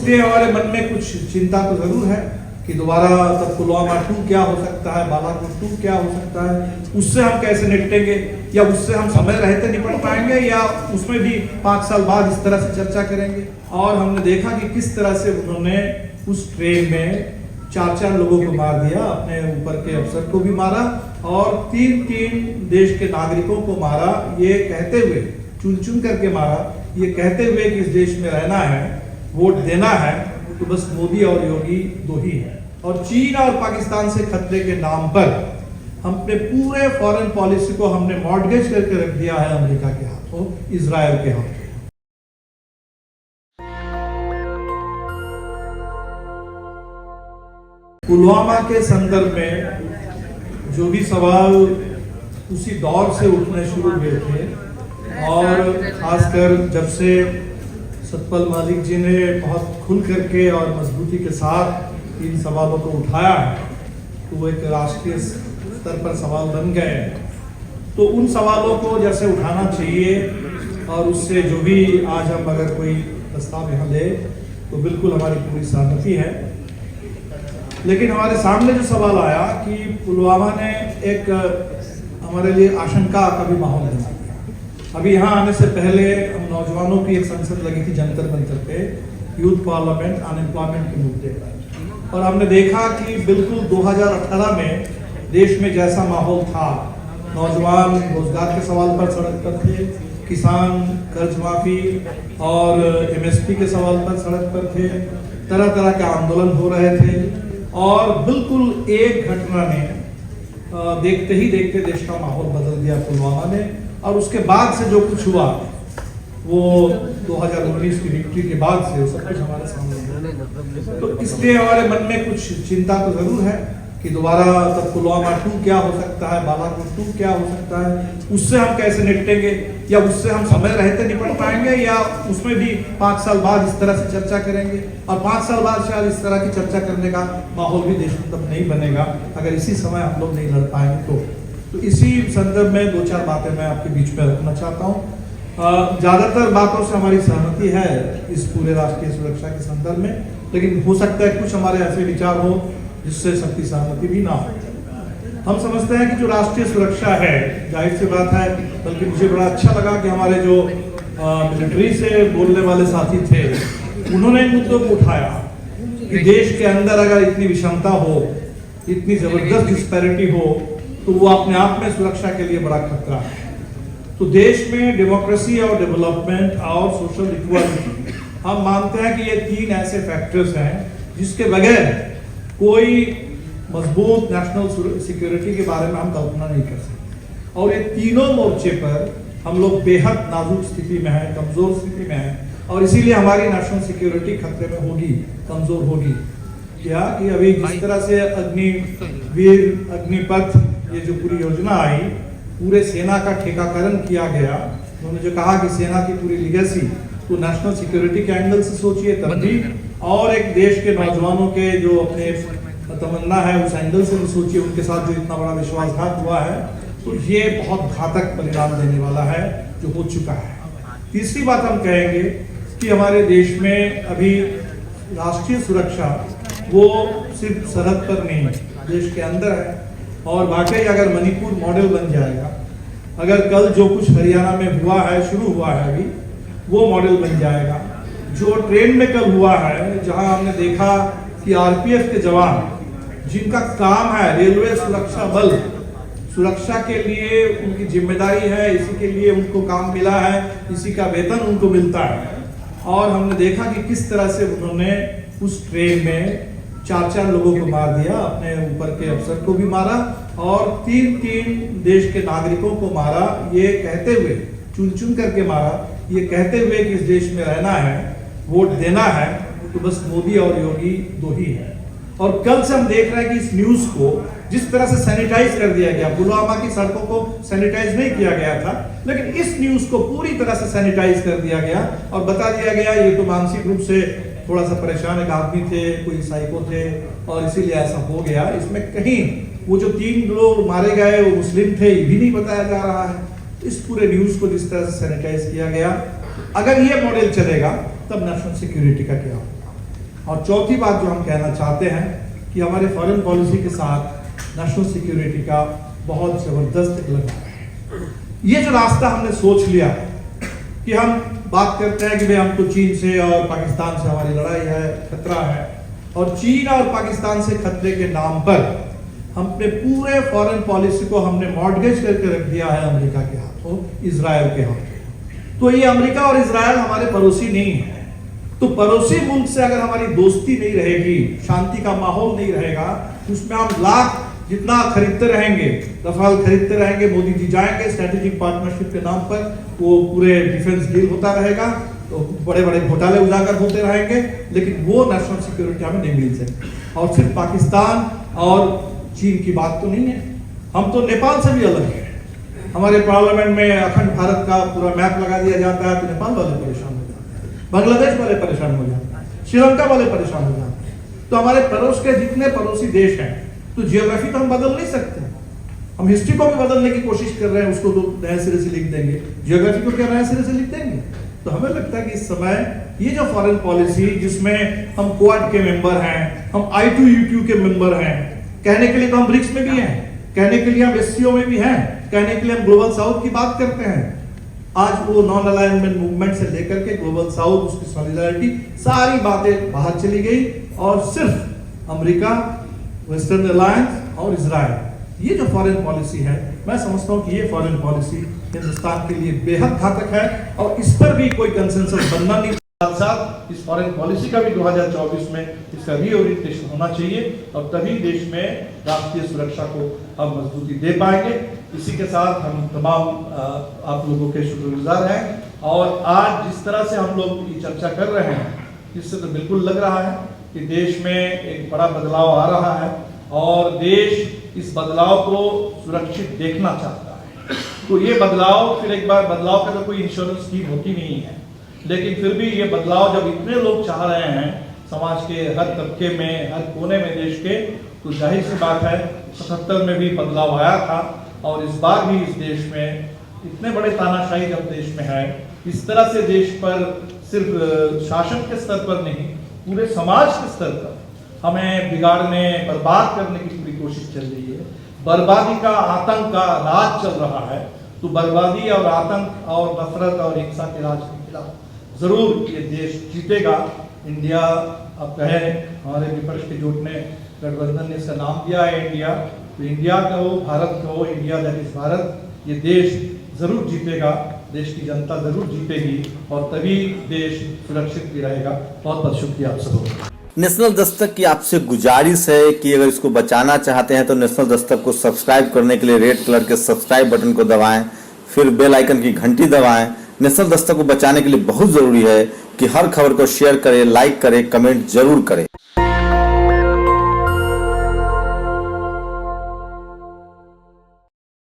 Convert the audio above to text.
इसलिए हमारे मन में कुछ चिंता तो जरूर है कि दोबारा तब पुलवामा 2 क्या हो सकता है, बालाकोट 2 क्या हो सकता है, उससे हम कैसे निपटेंगे, या उससे हम समय रहते निपट पाएंगे, या उसमें भी 5 साल बाद इस तरह से चर्चा करेंगे। और हमने देखा कि किस तरह से उन्होंने उस ट्रेन में 4 लोगों को मार दिया, अपने ऊपर के अफसर को भी मारा और 3 देश के नागरिकों को मारा, ये कहते हुए, चुन चुन करके मारा, ये कहते हुए कि इस देश में रहना है, वोट देना है, तो बस मोदी और योगी 2 ही हैं। और चीन और पाकिस्तान से खतरे के नाम पर हमने पूरे फॉरेन पॉलिसी को हमने मॉर्गेज करके रख दिया है अमेरिका के हाथों, इजराइल के हाथों। पुलवामा के संदर्भ में जो भी सवाल उसी दौर से उठने शुरू हुए थे, और खासकर जब से सतपाल मलिक जी ने बहुत खुल करके और मजबूती के साथ इन सवालों को उठाया है, तो वो एक राष्ट्रीय स्तर पर सवाल बन गए हैं। तो उन सवालों को जैसे उठाना चाहिए, और उससे जो भी आज हम अगर कोई प्रस्ताव यहाँ ले तो बिल्कुल हमारी पूरी सहमति है। लेकिन हमारे सामने जो सवाल आया कि पुलवामा ने एक हमारे लिए आशंका का भी माहौल बना दिया। अभी यहाँ आने से पहले हम नौजवानों की एक संसद लगी थी जंतर मंतर पे, यूथ पार्लियामेंट अनएम्प्लॉयमेंट के मुद्दे पर, और हमने देखा कि बिल्कुल 2018 में देश में जैसा माहौल था, नौजवान रोजगार के सवाल पर सड़क पर थे, किसान कर्ज माफी और एमएसपी के सवाल पर सड़क पर थे, तरह तरह के आंदोलन हो रहे थे, और बिल्कुल एक घटना ने देखते ही देखते देश का माहौल बदल दिया पुलवामा ने। और उसके बाद से जो कुछ हुआ वो 2019 की विक्ट्री के बाद से सब कुछ हमारे सामने है। तो इसलिए हमारे मन में कुछ चिंता तो जरूर है कि दोबारा तब पुलवामा 2 क्या हो सकता है, बालाकोट 2 क्या हो सकता है, उससे हम कैसे निपटेंगे, या उससे हम समय रहते निपट पाएंगे, या उसमें भी 5 साल बाद इस तरह से चर्चा करेंगे। और 5 साल बाद शायद इस तरह की चर्चा करने का माहौल भी देश में तब नहीं बनेगा अगर इसी समय हम लोग नहीं लड़ पाएंगे। तो इसी संदर्भ में 2-4 बातें मैं आपके बीच में रखना चाहता हूँ। ज्यादातर बातों से हमारी सहमति है इस पूरे राष्ट्रीय सुरक्षा के संदर्भ में, लेकिन हो सकता है कुछ हमारे ऐसे विचार हो जिससे सबकी सहमति भी ना हो। हम समझते हैं कि जो राष्ट्रीय सुरक्षा है, जाहिर सी बात है, बल्कि मुझे बड़ा अच्छा लगा कि हमारे जो मिलिट्री से बोलने वाले साथी थे, उन्होंने इन मुद्दों को उठाया कि देश के अंदर अगर इतनी विषमता हो, इतनी जबरदस्त डिस्पैरिटी हो, तो वो अपने आप में सुरक्षा के लिए बड़ा खतरा है। तो देश में डेमोक्रेसी और डेवलपमेंट और सोशल इक्वालिटी, हम मानते हैं कि ये 3 ऐसे फैक्टर्स हैं जिसके बगैर कोई मजबूत नेशनल सिक्योरिटी के बारे में हम कल्पना नहीं कर सकते। और ये तीनों मोर्चे पर हम लोग बेहद नाजुक स्थिति में हैं, कमजोर स्थिति में हैं, और इसीलिए हमारी नेशनल सिक्योरिटी खतरे में होगी, कमजोर होगी। क्या कि अभी जिस तरह से अग्निवीर, अग्निपथ, ये जो पूरी योजना आई, पूरे सेना का ठेकाकरण किया गया, उन्होंने जो कहा कि सेना की पूरी लिगेसी, तो नेशनल सिक्योरिटी के एंगल से सोचिए तब भी, और एक देश के नौजवानों के जो अपने तमन्ना है उस एंगल से भी सोचिए, उनके साथ जो इतना बड़ा विश्वासघात हुआ है, तो ये बहुत घातक परिणाम देने वाला है जो हो चुका है। तीसरी बात हम कहेंगे कि हमारे देश में अभी राष्ट्रीय सुरक्षा वो सिर्फ सरहद पर नहीं, देश के अंदर है। और वाकई अगर मणिपुर मॉडल बन जाएगा, अगर कल जो कुछ हरियाणा में हुआ है, शुरू हुआ है अभी, वो मॉडल बन जाएगा। जो ट्रेन में कल हुआ है, जहां हमने देखा कि आरपीएफ के जवान, जिनका काम है रेलवे सुरक्षा बल, सुरक्षा के लिए उनकी जिम्मेदारी है, इसी के लिए उनको काम मिला है, इसी का वेतन उनको मिलता है। और हमने देखा कि किस तरह से उन्होंने उस ट्रेन में 4 लोगों को मार दिया, अपने ऊपर के अफसर को भी मारा, और 3 देश के नागरिकों को मारा, ये कहते हुए, चुन चुन करके मारा, ये कहते हुए कि इस देश में रहना है, वोट देना है, तो बस मोदी और योगी 2 ही हैं। और कल से हम देख रहे हैं कि इस न्यूज को जिस तरह से सैनिटाइज कर दिया गया, पुलवामा की सड़कों को सैनिटाइज नहीं किया गया था, लेकिन इस न्यूज को पूरी तरह से सैनिटाइज कर दिया गया और बता दिया गया ये तो मानसिक रूप से थोड़ा सा परेशान एक आदमी थे, कोई साइको थे, और इसीलिए ऐसा हो गया। इसमें कहीं वो जो 3 लोग मारे गए वो मुस्लिम थे, ये भी नहीं बताया जा रहा है। इस पूरे न्यूज को जिस तरह से सैनिटाइज किया गया, अगर ये मॉडल चलेगा तब नेशनल सिक्योरिटी का क्या होगा। और चौथी बात जो हम कहना चाहते हैं कि हमारे फॉरेन पॉलिसी के साथ नेशनल सिक्योरिटी का बहुत ज़बरदस्त लगाव है। ये जो रास्ता हमने सोच लिया कि हम बात करते हैं कि भाई हमको चीन से और पाकिस्तान से हमारी लड़ाई है, खतरा है, और चीन और पाकिस्तान से खतरे के नाम पर हमने पूरे फॉरेन पॉलिसी को हमने मॉर्गेज करके रख दिया है अमेरिका के हाथों, इजराइल के हाथों। तो ये अमेरिका और इजराइल हमारे पड़ोसी नहीं है। तो पड़ोसी मुल्क से अगर हमारी दोस्ती नहीं रहेगी, शांति का माहौल नहीं रहेगा, उसमें हम लाख जितना खरीदते रहेंगे, रफाल खरीदते रहेंगे, मोदी जी जाएंगे स्ट्रेटेजिक पार्टनरशिप के नाम पर, वो पूरे डिफेंस डील होता रहेगा, तो बड़े बड़े घोटाले उजागर होते रहेंगे, लेकिन वो नेशनल सिक्योरिटी हमें नहीं मिल सकती। और सिर्फ पाकिस्तान और चीन की बात तो नहीं है, हम तो नेपाल से भी अलग है। हमारे पार्लियामेंट में अखंड भारत का पूरा मैप लगा दिया जाता है तो नेपाल वाले परेशान हो जाते हैं, बांग्लादेश वाले परेशान हो जाते हैं, श्रीलंका वाले परेशान हो जाते हैं। तो हमारे पड़ोस के जितने पड़ोसी देश हैं, तो जियोग्राफी तो हम बदल नहीं सकते। हम हिस्ट्री को भी बदलने की कोशिश कर रहे हैं, उसको तो नए सिरे से लिख देंगे, जियोग्राफी को क्या नए सिरे से लिख देंगे। तो हमें लगता है कि इस समय ये जो फॉरेन पॉलिसी जिसमें हम क्वाड के मेंबर हैं, हम I2U2 के मेंबर हैं, कहने के लिए तो हम ब्रिक्स में भी हैं, कहने के लिए हम SCO में भी हैं, कहने के लिए हम ग्लोबल साउथ की बात करते हैं। आज वो नॉन अलाइनमेंट मूवमेंट से लेकर के ग्लोबल साउथ, उसकी सॉलिडारिटी, सारी बातें बाहर चली गई और सिर्फ अमेरिका, वेस्टर्न अलायंस और इजराइल, ये जो फॉरेन पॉलिसी है, मैं समझता हूँ कि ये फॉरेन पॉलिसी हिंदुस्तान के लिए बेहद घातक है और इस पर भी कोई कंसेंसस बनना नहीं। साथ साथ इस फॉरेन पॉलिसी का भी 2024 में इसका रीओरिएंटेशन होना चाहिए और तभी देश में राष्ट्रीय सुरक्षा को हम मजबूती दे पाएंगे। इसी के साथ हम तमाम आप लोगों के शुक्रगुजार हैं और आज जिस तरह से हम लोग ये चर्चा कर रहे हैं, इससे तो बिल्कुल लग रहा है कि देश में एक बड़ा बदलाव आ रहा है और देश इस बदलाव को सुरक्षित देखना चाहता है। तो ये बदलाव, फिर एक बार बदलाव का तो कोई इंश्योरेंस स्कीम होती नहीं है, लेकिन फिर भी ये बदलाव जब इतने लोग चाह रहे हैं समाज के हर तबके में, हर कोने में देश के, तो जाहिर सी बात है 77 में भी बदलाव आया था और इस बार भी इस देश में इतने बड़े तानाशाही जब देश में है, इस तरह से देश पर सिर्फ शासन के स्तर पर नहीं, पूरे समाज के स्तर पर हमें बिगाड़ने, बर्बाद करने की पूरी कोशिश चल रही है। बर्बादी का, आतंक का राज चल रहा है। तो बर्बादी और आतंक और नफरत और हिंसा के राज के खिलाफ जरूर ये देश जीतेगा। इंडिया, आप कहें हमारे विपक्ष के जोट ने, गठबंधन ने इसका नाम दिया है इंडिया, तो इंडिया का हो, भारत का हो, इंडिया दैट इज भारत, ये देश जरूर जीतेगा, देश की जनता जरूर जीतेगी और तभी देश सुरक्षित भी रहेगा। बहुत बहुत शुक्रिया आप सबको। नेशनल दस्तक की आपसे गुजारिश है कि अगर इसको बचाना चाहते हैं तो नेशनल दस्तक को सब्सक्राइब करने के लिए रेड कलर के सब्सक्राइब बटन को दबाएं, फिर बेल आइकन की घंटी दबाएं। नेशनल दस्तक को बचाने के लिए बहुत जरूरी है कि हर खबर को शेयर करें, लाइक करें, कमेंट जरूर करें।